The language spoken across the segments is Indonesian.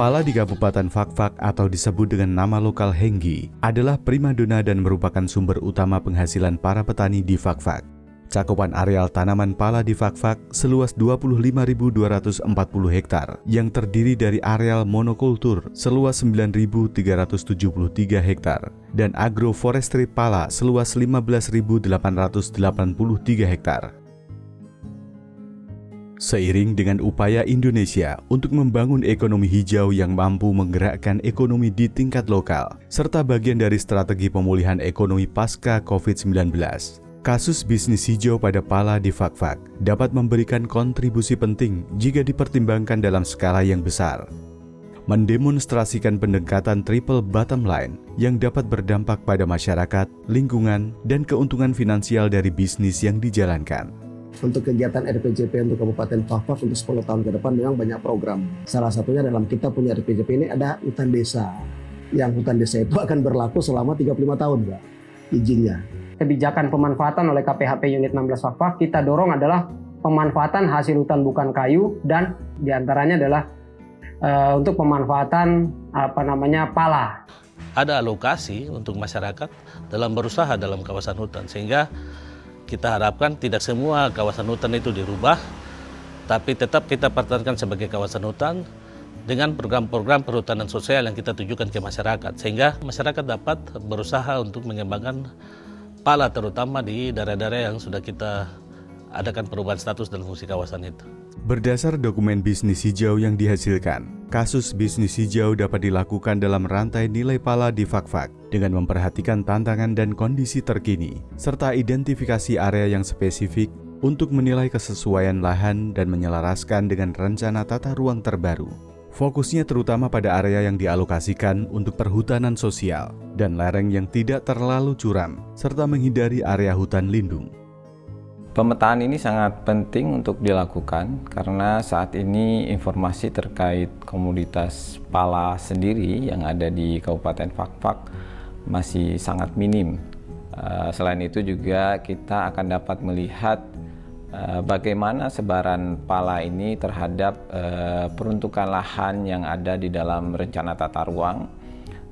Pala di Kabupaten Fakfak atau disebut dengan nama lokal Henggi adalah primadona dan merupakan sumber utama penghasilan para petani di Fakfak. Cakupan areal tanaman pala di Fakfak seluas 25.240 hektar yang terdiri dari areal monokultur seluas 9.373 hektar dan agroforestry pala seluas 15.883 hektar. Seiring dengan upaya Indonesia untuk membangun ekonomi hijau yang mampu menggerakkan ekonomi di tingkat lokal, serta bagian dari strategi pemulihan ekonomi pasca COVID-19, kasus bisnis hijau pada pala di Fakfak dapat memberikan kontribusi penting jika dipertimbangkan dalam skala yang besar. Mendemonstrasikan pendekatan triple bottom line yang dapat berdampak pada masyarakat, lingkungan, dan keuntungan finansial dari bisnis yang dijalankan. Untuk kegiatan RPJP untuk Kabupaten Fakfak untuk 10 tahun ke depan memang banyak program. Salah satunya dalam kita punya RPJP ini ada hutan desa. Yang hutan desa itu akan berlaku selama 35 tahun, Pak, izinnya. Kebijakan pemanfaatan oleh KPHP Unit 16 Fakfak kita dorong adalah pemanfaatan hasil hutan bukan kayu dan diantaranya adalah untuk pemanfaatan pala. Ada alokasi untuk masyarakat dalam berusaha dalam kawasan hutan sehingga kita harapkan tidak semua kawasan hutan itu dirubah, tapi tetap kita pertahankan sebagai kawasan hutan dengan program-program perhutanan sosial yang kita tujukan ke masyarakat, sehingga masyarakat dapat berusaha untuk mengembangkan pala terutama di daerah-daerah yang sudah kita adakan perubahan status dan fungsi kawasan itu. Berdasar dokumen bisnis hijau yang dihasilkan, kasus bisnis hijau dapat dilakukan dalam rantai nilai pala di Fakfak dengan memperhatikan tantangan dan kondisi terkini, serta identifikasi area yang spesifik untuk menilai kesesuaian lahan dan menyelaraskan dengan rencana tata ruang terbaru. Fokusnya terutama pada area yang dialokasikan untuk perhutanan sosial dan lereng yang tidak terlalu curam, serta menghindari area hutan lindung. Pemetaan ini sangat penting untuk dilakukan karena saat ini informasi terkait komoditas pala sendiri yang ada di Kabupaten Fakfak masih sangat minim. Selain itu juga kita akan dapat melihat bagaimana sebaran pala ini terhadap peruntukan lahan yang ada di dalam rencana tata ruang,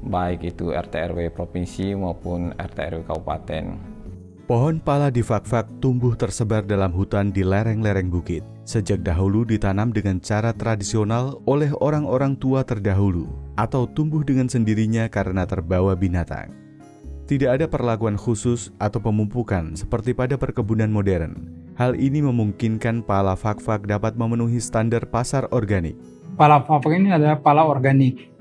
baik itu RT/RW provinsi maupun RT/RW kabupaten. Pohon pala di Fakfak tumbuh tersebar dalam hutan di lereng-lereng bukit. Sejak dahulu ditanam dengan cara tradisional oleh orang-orang tua terdahulu atau tumbuh dengan sendirinya karena terbawa binatang. Tidak ada perlakuan khusus atau pemupukan seperti pada perkebunan modern. Hal ini memungkinkan pala Fakfak dapat memenuhi standar pasar organik. Pala Fakfak ini adalah pala organik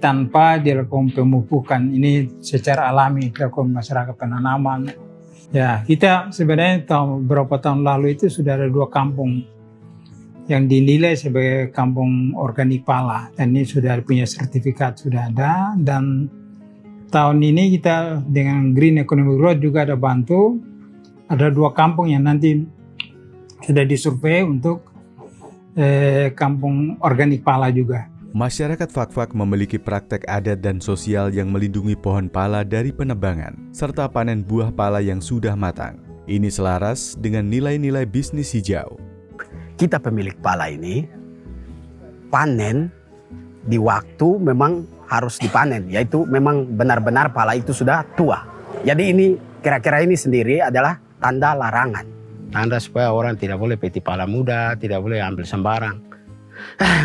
tanpa dilakukan pemupukan. Ini secara alami dilakukan masyarakat penanaman. Ya, kita sebenarnya beberapa tahun lalu itu sudah ada 2 kampung yang dinilai sebagai kampung organik pala, dan ini sudah punya sertifikat, sudah ada. Dan tahun ini kita dengan Green Economic Growth juga ada bantu, ada 2 kampung yang nanti sudah disurvei untuk kampung organik pala juga. Masyarakat Fakfak memiliki praktek adat dan sosial yang melindungi pohon pala dari penebangan, serta panen buah pala yang sudah matang. Ini selaras dengan nilai-nilai bisnis hijau. Kita pemilik pala ini panen di waktu memang harus dipanen, yaitu memang benar-benar pala itu sudah tua. Jadi ini kira-kira ini sendiri adalah tanda larangan. Tanda supaya orang tidak boleh peti pala muda, tidak boleh ambil sembarang.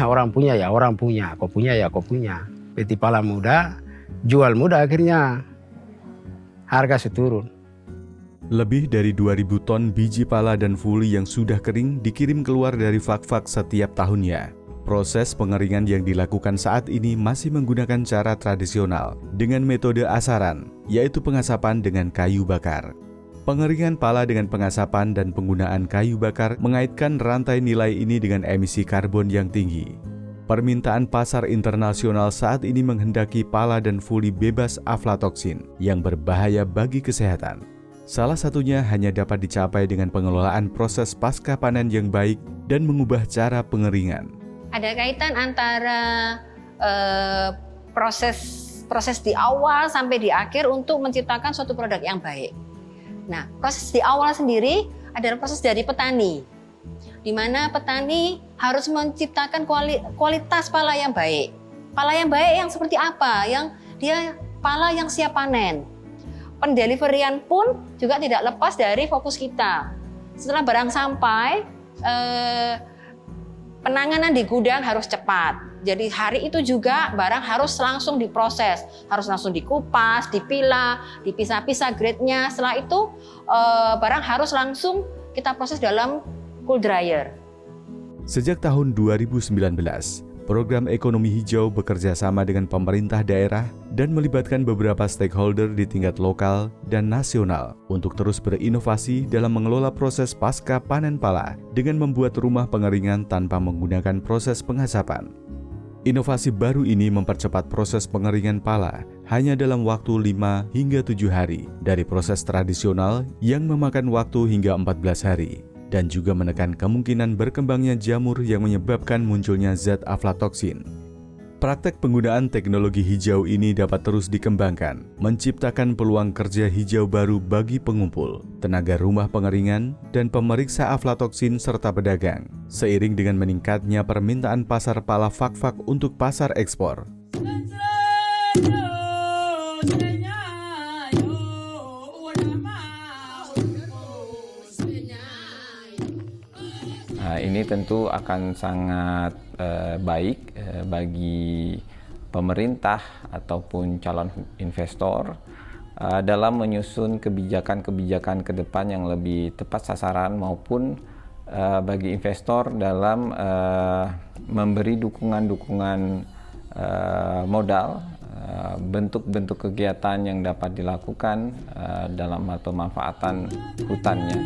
Orang punya ya orang punya, kau punya ya kau punya. Peti pala muda, jual muda akhirnya harga seturun. Lebih dari 2.000 ton biji pala dan fuli yang sudah kering dikirim keluar dari Fakfak setiap tahunnya. Proses pengeringan yang dilakukan saat ini masih menggunakan cara tradisional dengan metode asaran, yaitu pengasapan dengan kayu bakar. Pengeringan pala dengan pengasapan dan penggunaan kayu bakar mengaitkan rantai nilai ini dengan emisi karbon yang tinggi. Permintaan pasar internasional saat ini menghendaki pala dan fuli bebas aflatoksin yang berbahaya bagi kesehatan. Salah satunya hanya dapat dicapai dengan pengelolaan proses pasca panen yang baik dan mengubah cara pengeringan. Ada kaitan antara proses di awal sampai di akhir untuk menciptakan suatu produk yang baik. Nah, proses di awal sendiri adalah proses dari petani, di mana petani harus menciptakan kualitas pala yang baik. Pala yang baik yang seperti apa? Yang dia pala yang siap panen. Pendeliverian pun juga tidak lepas dari fokus kita. Setelah barang sampai, penanganan di gudang harus cepat. Jadi hari itu juga barang harus langsung diproses, harus langsung dikupas, dipilah, dipisah-pisah grade-nya. Setelah itu barang harus langsung kita proses dalam cool dryer. Sejak tahun 2019, program ekonomi hijau bekerja sama dengan pemerintah daerah dan melibatkan beberapa stakeholder di tingkat lokal dan nasional untuk terus berinovasi dalam mengelola proses pasca panen pala dengan membuat rumah pengeringan tanpa menggunakan proses pengasapan. Inovasi baru ini mempercepat proses pengeringan pala hanya dalam waktu 5 hingga 7 hari dari proses tradisional yang memakan waktu hingga 14 hari. Dan juga menekan kemungkinan berkembangnya jamur yang menyebabkan munculnya zat aflatoksin. Praktek penggunaan teknologi hijau ini dapat terus dikembangkan, menciptakan peluang kerja hijau baru bagi pengumpul, tenaga rumah pengeringan, dan pemeriksa aflatoksin serta pedagang, seiring dengan meningkatnya permintaan pasar pala fak-fak untuk pasar ekspor. Ini tentu akan sangat baik bagi pemerintah ataupun calon investor dalam menyusun kebijakan-kebijakan ke depan yang lebih tepat sasaran maupun bagi investor dalam memberi dukungan-dukungan modal, bentuk-bentuk kegiatan yang dapat dilakukan dalam pemanfaatan hutannya.